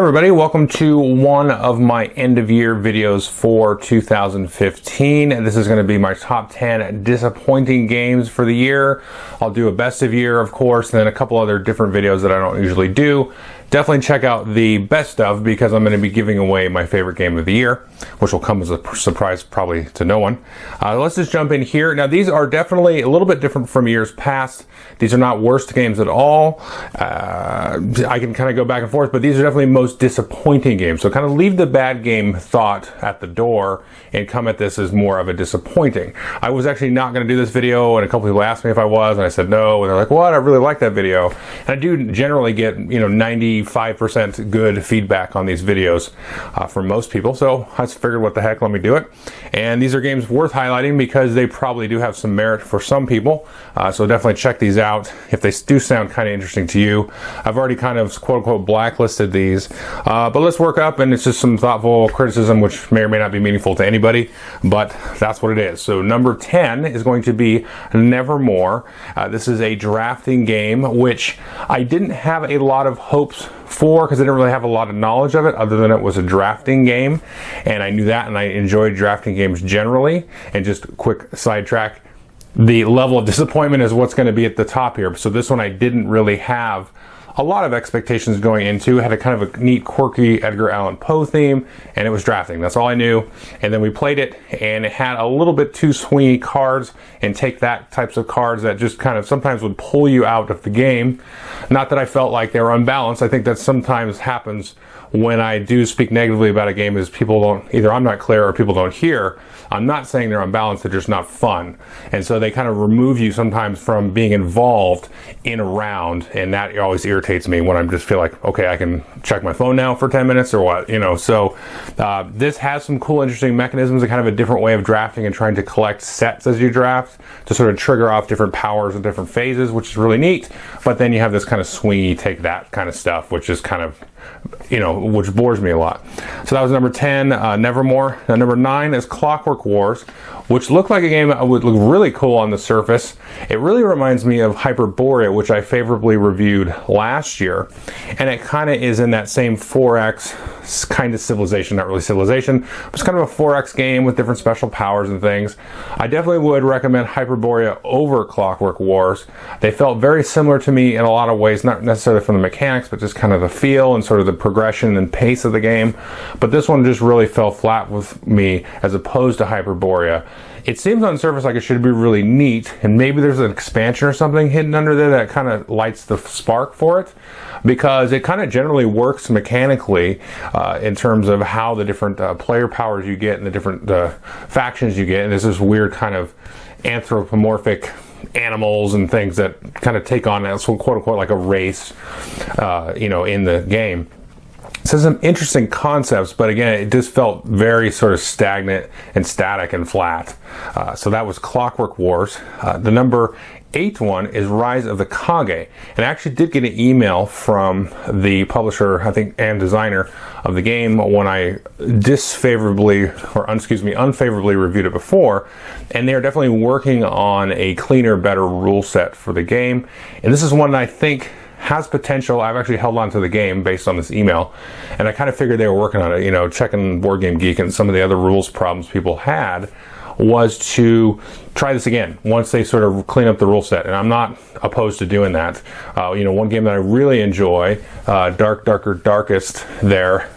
Everybody, welcome to one of my end of year videos for 2015. And this is going to be my top 10 disappointing games for the year. I'll do a best of year, of course, and then a couple other different videos that I don't usually do. Definitely check out the best of, because I'm going to be giving away my favorite game of the year, which will come as a surprise probably to no one. Let's just jump in here. Now, these are definitely a little bit different from years past. These are not worst games at all. I can kind of go back and forth, but these are definitely most disappointing games. So kind of leave the bad game thought at the door and come at this as more of a disappointing. I was actually not going to do this video, and a couple people asked me if I was, and I said no, and they're like, what? I really like that video. And I do generally get, 95% good feedback on these videos from most people, so I just figured, what the heck, let me do it. And these are games worth highlighting because they probably do have some merit for some people, so definitely check these out if they do sound kind of interesting to you. I've already kind of quote-unquote blacklisted these, but let's work up, and it's just some thoughtful criticism which may or may not be meaningful to anybody, but that's what it is. So number 10 is going to be Nevermore. This is a drafting game which I didn't have a lot of hopes for, because I didn't really have a lot of knowledge of it other than it was a drafting game, and I knew that, and I enjoyed drafting games generally. And just quick sidetrack, the level of disappointment is what's going to be at the top here. So this one I didn't really have a lot of expectations going into. It had a kind of a neat, quirky Edgar Allan Poe theme, and it was drafting. That's all I knew. And then we played it, and it had a little bit too swingy cards and take that types of cards that just kind of sometimes would pull you out of the game. Not that I felt like they were unbalanced. I think that sometimes happens when I do speak negatively about a game, is people don't, either I'm not clear or people don't hear. I'm not saying they're unbalanced, they're just not fun. And so they kind of remove you sometimes from being involved in a round, and that always irritates me when I just feel like, okay, I can check my phone now for 10 minutes or what, So this has some cool, interesting mechanisms, a kind of a different way of drafting and trying to collect sets as you draft to sort of trigger off different powers and different phases, which is really neat. But then you have this kind of swingy, take that kind of stuff, which is kind of, which bores me a lot. So that was number 10, Nevermore. Now, number 9 is Clockwork Wars, which looked like a game that would look really cool on the surface. It really reminds me of Hyperborea, which I favorably reviewed last year. And it kind of is in that same 4X kind of civilization, not really civilization, but it's kind of a 4X game with different special powers and things. I definitely would recommend Hyperborea over Clockwork Wars. They felt very similar to me in a lot of ways, not necessarily from the mechanics, but just kind of the feel and sort of the progression and pace of the game. But this one just really fell flat with me as opposed to Hyperborea. It seems on the surface like it should be really neat, and maybe there's an expansion or something hidden under there that kind of lights the spark for it, because it kind of generally works mechanically in terms of how the different player powers you get and the different factions you get. And there's this weird kind of anthropomorphic animals and things that kind of take on, that's quote unquote like a race, in the game. So some interesting concepts, but again, it just felt very sort of stagnant and static and flat. So that was Clockwork Wars. The number 8 one is Rise of the Kage. And I actually did get an email from the publisher, I think, and designer of the game when I unfavorably reviewed it before. And they're definitely working on a cleaner, better rule set for the game. And this is one that I think has potential. I've actually held on to the game based on this email, and I kind of figured they were working on it. Checking Board Game Geek and some of the other rules problems people had was to try this again once they sort of clean up the rule set, and I'm not opposed to doing that. One game that I really enjoy, Darkest there,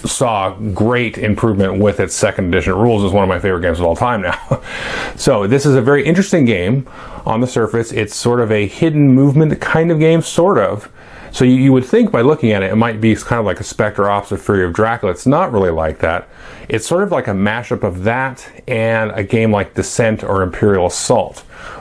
saw great improvement with its second edition rules. Is one of my favorite games of all time now. So this is a very interesting game on the surface. It's sort of a hidden movement kind of game, sort of. So you would think by looking at it, it might be kind of like a Spectre opposite Fury of Dracula. It's not really like that. It's sort of like a mashup of that and a game like Descent or Imperial Assault,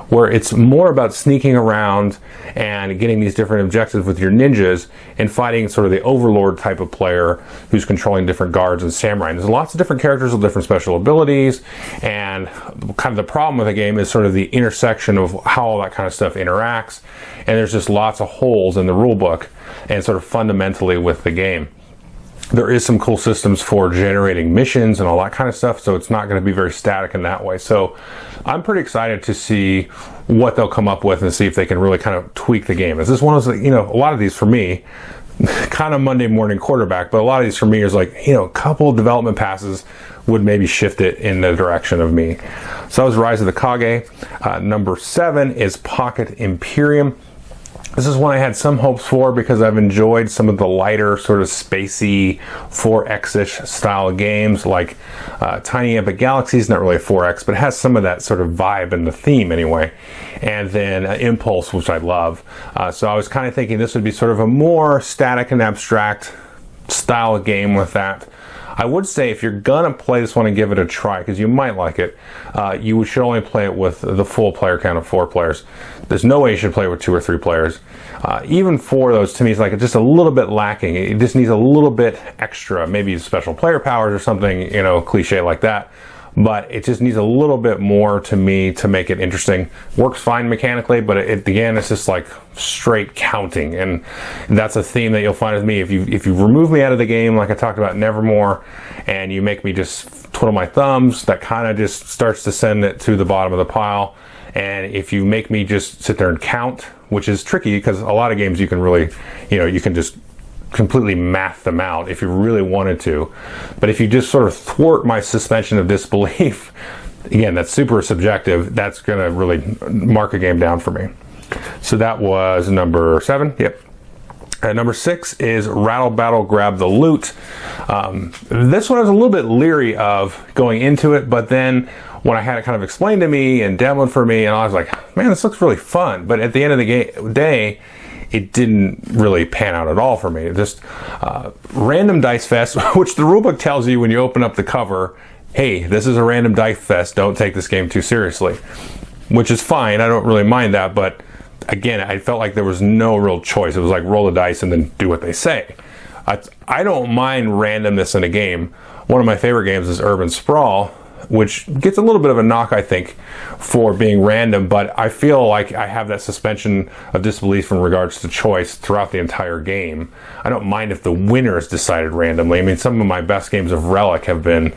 where it's more about sneaking around and getting these different objectives with your ninjas and fighting sort of the overlord type of player who's controlling different guards and samurai. And there's lots of different characters with different special abilities, and kind of the problem with the game is sort of the intersection of how all that kind of stuff interacts, and there's just lots of holes in the rule book and sort of fundamentally with the game. There is some cool systems for generating missions and all that kind of stuff, so it's not going to be very static in that way. So I'm pretty excited to see what they'll come up with and see if they can really kind of tweak the game. Is this one of those, a lot of these for me, kind of Monday morning quarterback, but a lot of these for me is like, you know, a couple development passes would maybe shift it in the direction of me. So that was Rise of the Kage. Number 7 is Pocket Imperium. This is one I had some hopes for because I've enjoyed some of the lighter, sort of spacey 4X-ish style games, like Tiny Epic Galaxies, not really a 4X, but it has some of that sort of vibe and the theme anyway. And then Impulse, which I love. So I was kind of thinking this would be sort of a more static and abstract style game with that. I would say if you're gonna play this one and give it a try, because you might like it, you should only play it with the full player count of 4 players. There's no way you should play it with 2 or 3 players. Even 4 of those to me is like just a little bit lacking. It just needs a little bit extra, maybe special player powers or something, you know, cliche like that. But it just needs a little bit more to me to make it interesting. Works fine mechanically, but again, it's just like straight counting, and that's a theme that you'll find with me. If you remove me out of the game, like I talked about Nevermore, and you make me just twiddle my thumbs, that kind of just starts to send it to the bottom of the pile. And if you make me just sit there and count, which is tricky because a lot of games you can really, you know, you can just completely math them out if you really wanted to. But if you just sort of thwart my suspension of disbelief, again, that's super subjective, that's going to really mark a game down for me. So that was number 7. Yep. Number 6 is Rattled Battle, Grab the Loot. This one I was a little bit leery of going into it, but then when I had it kind of explained to me and demoed for me, and I was like, man, this looks really fun. But at the end of the day, it didn't really pan out at all for me. Just random dice fest, which the rulebook tells you when you open up the cover, hey, this is a random dice fest, don't take this game too seriously. Which is fine, I don't really mind that, but again, I felt like there was no real choice. It was like roll the dice and then do what they say. I don't mind randomness in a game. One of my favorite games is Urban Sprawl, which gets a little bit of a knock, I think, for being random, but I feel like I have that suspension of disbelief in regards to choice throughout the entire game. I don't mind if the winner is decided randomly. I mean, some of my best games of Relic have been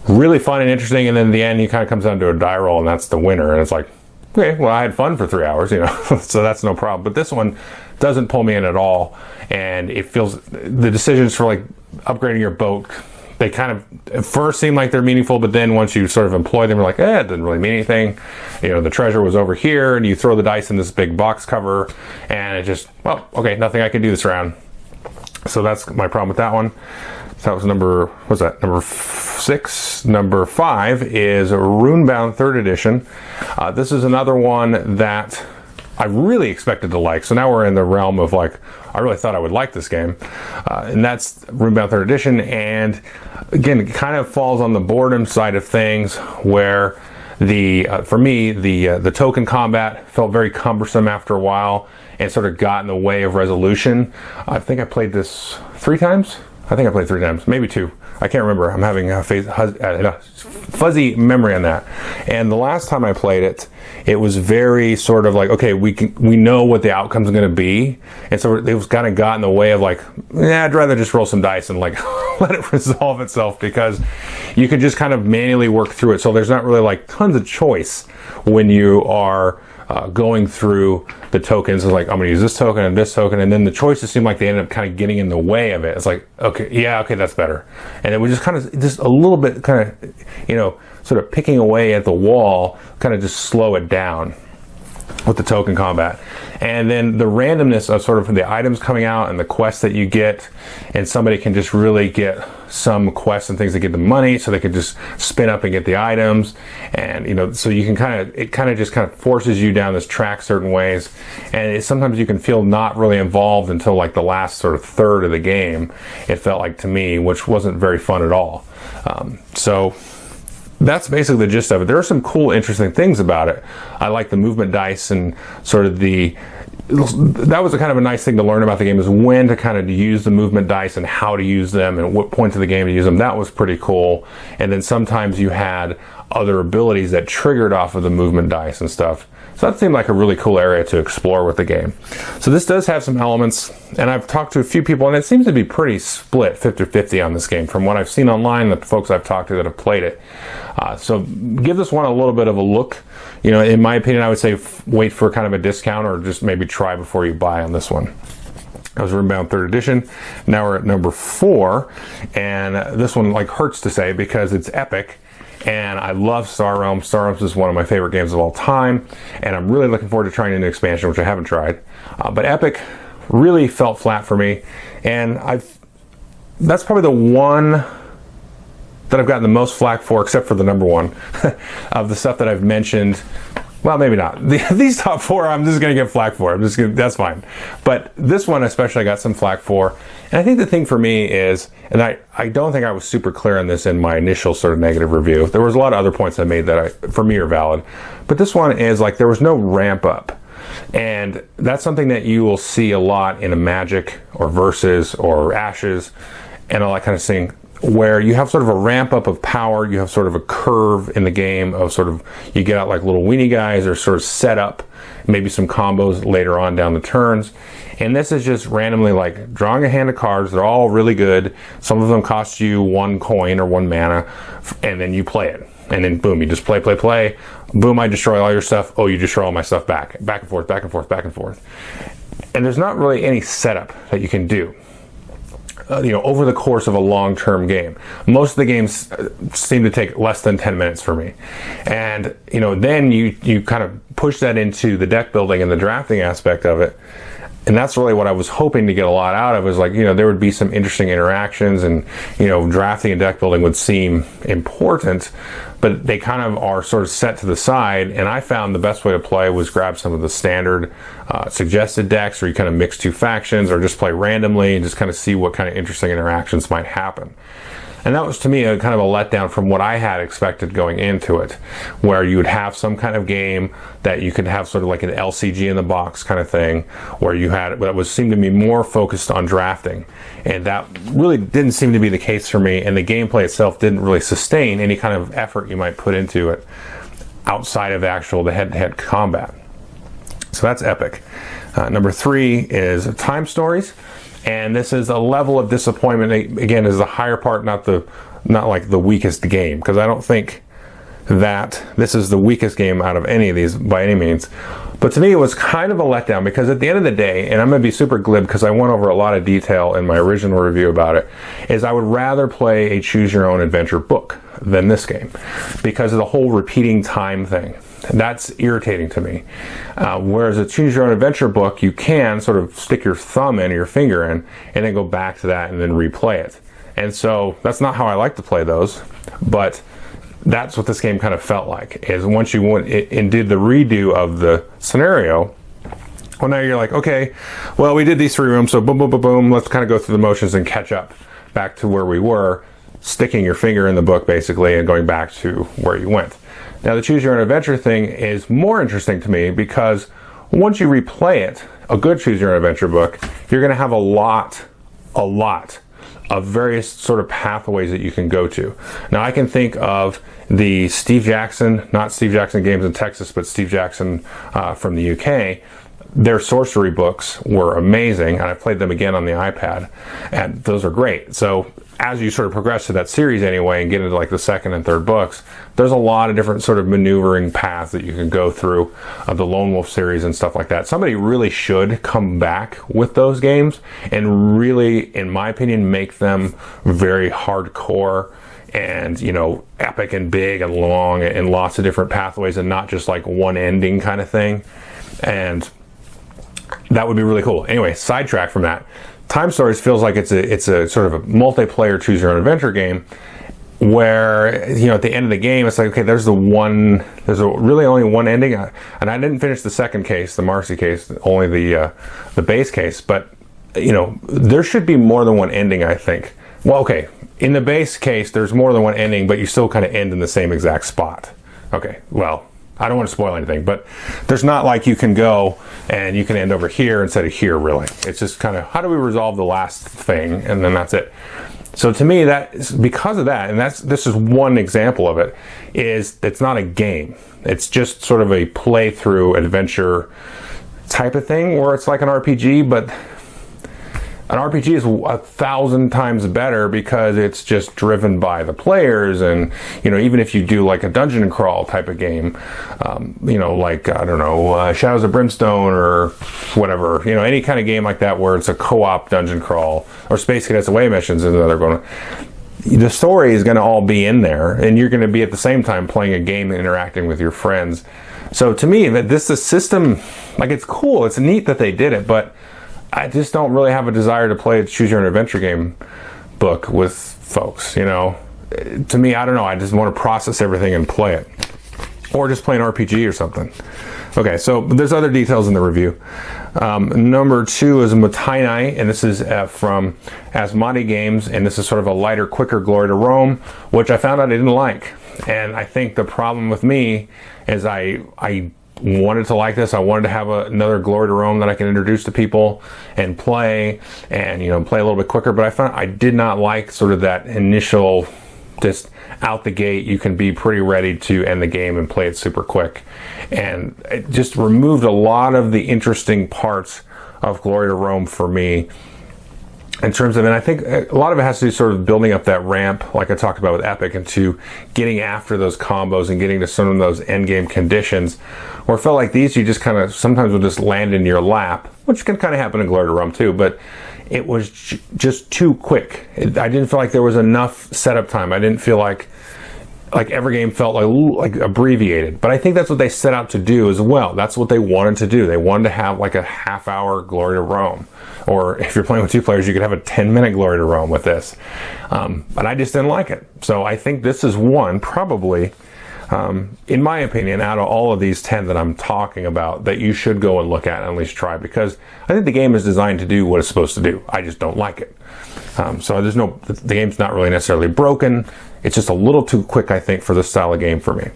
really fun and interesting, and then in the end, it kind of comes down to a die roll, and that's the winner, and it's like, okay, well, I had fun for 3 hours, you know, so that's no problem. But this one doesn't pull me in at all, and it feels, the decisions for like upgrading your boat, they kind of at first seem like they're meaningful, but then once you sort of employ them, you're like, it didn't really mean anything. You know, the treasure was over here, and you throw the dice in this big box cover, and it just, well, okay, nothing I can do this round. So that's my problem with that one. So that was number 6. Number 5 is Roombound 3rd edition. This is another one that I really expected to like. So now we're in the realm of like, I really thought I would like this game. And that's Roombound 3rd edition. And again, it kind of falls on the boredom side of things where for me, the token combat felt very cumbersome after a while and sort of got in the way of resolution. I think I played this 3 times. I think I played 3 times, maybe 2. I can't remember. I'm having a fuzzy memory on that. And the last time I played it, it was very sort of like, okay, we know what the outcome's going to be, and so it was kind of got in the way of like, I'd rather just roll some dice and like let it resolve itself, because you can just kind of manually work through it. So there's not really like tons of choice when you are going through the tokens. It's like, I'm going to use this token and this token, and then the choices seem like they end up kind of getting in the way of it. It's like, okay, yeah, okay, that's better. And it was just kind of, just a little bit kind of, you know, sort of picking away at the wall, kind of just slow it down with the token combat. And then the randomness of sort of the items coming out and the quests that you get, and somebody can just really get some quests and things that get the money, so they can just spin up and get the items. And, you know, so you can it kind of just forces you down this track certain ways. And sometimes you can feel not really involved until like the last sort of third of the game, it felt like to me, which wasn't very fun at all. So that's basically the gist of it. There are some cool, interesting things about it. I like the movement dice, and sort of that was a kind of a nice thing to learn about the game, is when to kind of use the movement dice and how to use them and what points of the game to use them. That was pretty cool. And then sometimes you had other abilities that triggered off of the movement dice and stuff. So that seemed like a really cool area to explore with the game. So this does have some elements, and I've talked to a few people, and it seems to be pretty split 50-50 on this game from what I've seen online, the folks I've talked to that have played it. So give this one a little bit of a look. You know, in my opinion, I would say wait for kind of a discount, or just maybe try before you buy on this one. That was Roombound 3rd edition. Now we're at number 4, and this one like hurts to say because it's epic, and I love Star Realms. Star Realms is one of my favorite games of all time, and I'm really looking forward to trying a new expansion, which I haven't tried. But epic really felt flat for me, and that's probably the one that I've gotten the most flack for, except for the number 1 of the stuff that I've mentioned. Well, maybe not. These top 4, I'm just going to get flack for. That's fine. But this one especially I got some flack for. And I think the thing for me is, and I don't think I was super clear on this in my initial sort of negative review. There was a lot of other points I made that for me are valid. But this one is like there was no ramp up. And that's something that you will see a lot in a Magic or Versus or Ashes and all that kind of thing, where you have sort of a ramp up of power, you have sort of a curve in the game of sort of, you get out like little weenie guys or sort of set up, maybe some combos later on down the turns. And this is just randomly like drawing a hand of cards. They're all really good. Some of them cost you 1 coin or 1 mana, and then you play it. And then boom, you just play. Boom, I destroy all your stuff. Oh, you destroy all my stuff back and forth. And there's not really any setup that you can do. Over the course of a long-term game. Most of the games seem to take less than 10 minutes for me. And, then you kind of push that into the deck building and the drafting aspect of it. And that's really what I was hoping to get a lot out of, is like, there would be some interesting interactions, and, drafting and deck building would seem important, but they kind of are sort of set to the side. And I found the best way to play was grab some of the standard suggested decks, where you kind of mix 2 factions or just play randomly and just kind of see what kind of interesting interactions might happen. And that was, to me, a kind of a letdown from what I had expected going into it, where you would have some kind of game that you could have sort of like an LCG in the box kind of thing, where you had that was seemed to be more focused on drafting. And that really didn't seem to be the case for me, and the gameplay itself didn't really sustain any kind of effort you might put into it outside of the head-to-head combat. So that's epic. Number 3 is Time Stories. And this is a level of disappointment. Again, is the higher part, not like the weakest game, because I don't think that this is the weakest game out of any of these by any means. But to me, it was kind of a letdown, because at the end of the day, and I'm going to be super glib because I went over a lot of detail in my original review about it, is I would rather play a choose your own adventure book than this game, because of the whole repeating time thing. That's irritating to me. Whereas a choose your own adventure book, you can sort of stick your thumb in or your finger in and then go back to that and then replay it. And so that's not how I like to play those, but that's what this game kind of felt like, is once you went and did the redo of the scenario, well, now you're like, okay, well, we did these 3 rooms, so boom, boom, boom, boom, let's kind of go through the motions and catch up back to where we were, sticking your finger in the book basically and going back to where you went. Now, the Choose Your Own Adventure thing is more interesting to me, because once you replay it, a good Choose Your Own Adventure book, you're going to have a lot of various sort of pathways that you can go to. Now, I can think of the Steve Jackson, not Steve Jackson Games in Texas, but Steve Jackson from the UK. Their sorcery books were amazing, and I played them again on the iPad, and those are great. So as you sort of progress to that series anyway and get into like the 2nd and 3rd books, there's a lot of different sort of maneuvering paths that you can go through of the Lone Wolf series and stuff like that. Somebody really should come back with those games and really, in my opinion, make them very hardcore and, epic and big and long and lots of different pathways, and not just like one ending kind of thing. And that would be really cool. Anyway, sidetrack from that. Time Stories feels like it's a sort of a multiplayer choose your own adventure game, where at the end of the game it's like, okay, there's really only one ending, and I didn't finish the second case, the Marcy case, only the base case, but there should be more than one ending, I think. Well, okay, in the base case there's more than one ending, but you still kind of end in the same exact spot. Okay, well, I don't want to spoil anything, but there's not like you can go and you can end over here instead of here, really. It's just kind of, how do we resolve the last thing, and then that's it. So to me, because of that, and this is one example of it, is it's not a game. It's just sort of a playthrough adventure type of thing, where it's like an RPG, but An RPG is 1,000 times better because it's just driven by the players, and you know, even if you do like a dungeon crawl type of game, you know, like I don't know, Shadows of Brimstone or whatever, you know, any kind of game like that where it's a co-op dungeon crawl, or Space Cadets Away missions is another one. The story is going to all be in there, and you're going to be at the same time playing a game and interacting with your friends. So to me, this system, like, it's cool, it's neat that they did it, but I just don't really have a desire to play a choose your own adventure game book with folks, you know. To me, I don't know, I just want to process everything and play it. Or just play an RPG or something. Okay, so there's other details in the review. Number 2 is Motainai, and this is from Asmodee Games, and this is sort of a lighter, quicker Glory to Rome, which I found out I didn't like. And I think the problem with me is I wanted to like this. I wanted to have another Glory to Rome that I can introduce to people and play, and you know, play a little bit quicker. But I found I did not like sort of that initial, just out the gate, you can be pretty ready to end the game and play it super quick. And it just removed a lot of the interesting parts of Glory to Rome for me. In terms of, and I think a lot of it has to do sort of building up that ramp, like I talked about with Epic, into getting after those combos and getting to some of those end game conditions. Where it felt like these, you just kind of sometimes will just land in your lap, which can kind of happen in Glory to Rome too, but it was just too quick. I didn't feel like there was enough setup time. I didn't feel like every game felt like abbreviated, but I think that's what they set out to do as well. That's what they wanted to do. They wanted to have like a half-hour Glory to Rome, or if you're playing with 2 players, you could have a 10-minute Glory to Rome with this. But I just didn't like it. So I think this is one, probably, in my opinion, out of all of these 10 that I'm talking about, that you should go and look at and at least try, because I think the game is designed to do what it's supposed to do. I just don't like it. So the game's not really necessarily broken. It's just a little too quick, I think, for this style of game for me.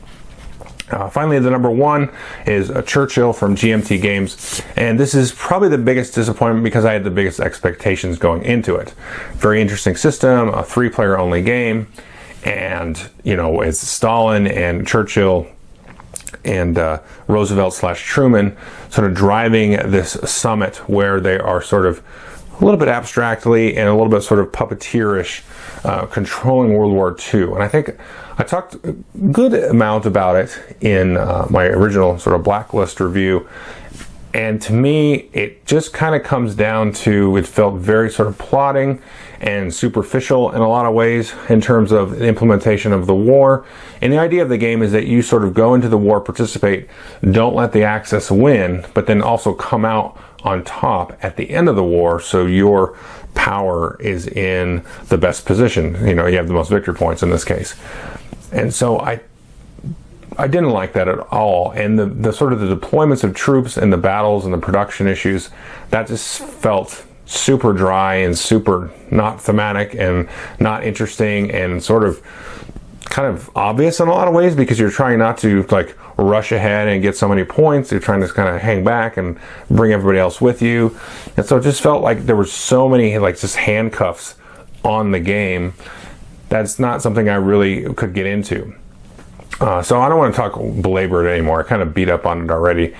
Finally, the number 1 is Churchill from GMT Games, and this is probably the biggest disappointment because I had the biggest expectations going into it. Very interesting system, a 3-player only game, and you know, it's Stalin and Churchill and Roosevelt/Truman sort of driving this summit where they are sort of a little bit abstractly and a little bit sort of puppeteerish controlling World War II. And I think I talked a good amount about it in my original sort of Blacklist review. And to me, it just kind of comes down to, it felt very sort of plotting and superficial in a lot of ways in terms of the implementation of the war. And the idea of the game is that you sort of go into the war, participate, don't let the Axis win, but then also come out on top at the end of the war, so your power is in the best position. You know, you have the most victory points in this case. And so I didn't like that at all. And the sort of the deployments of troops and the battles and the production issues, that just felt super dry and super not thematic and not interesting and sort of kind of obvious in a lot of ways, because you're trying not to like rush ahead and get so many points. You're trying to kind of hang back and bring everybody else with you. And so it just felt like there were so many like just handcuffs on the game. That's not something I really could get into. So I don't want to belabor it anymore. I kind of beat up on it already.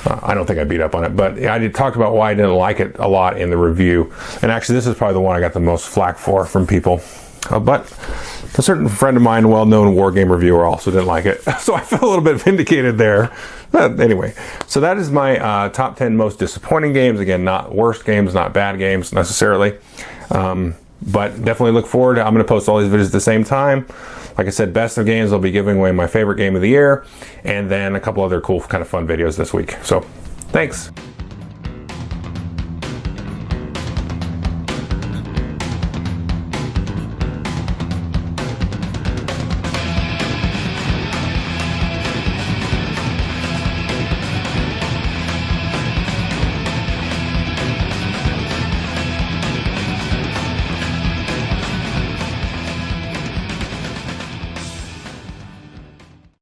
I don't think I beat up on it, but I did talk about why I didn't like it a lot in the review. And actually, this is probably the one I got the most flack for from people. But a certain friend of mine, well-known war game reviewer, also didn't like it. So I felt a little bit vindicated there. But anyway, so that is my top 10 most disappointing games. Again, not worst games, not bad games necessarily. But definitely look forward. I'm going to post all these videos at the same time. Like I said, best of games, I'll be giving away my favorite game of the year, and then a couple other cool kind of fun videos this week. So thanks.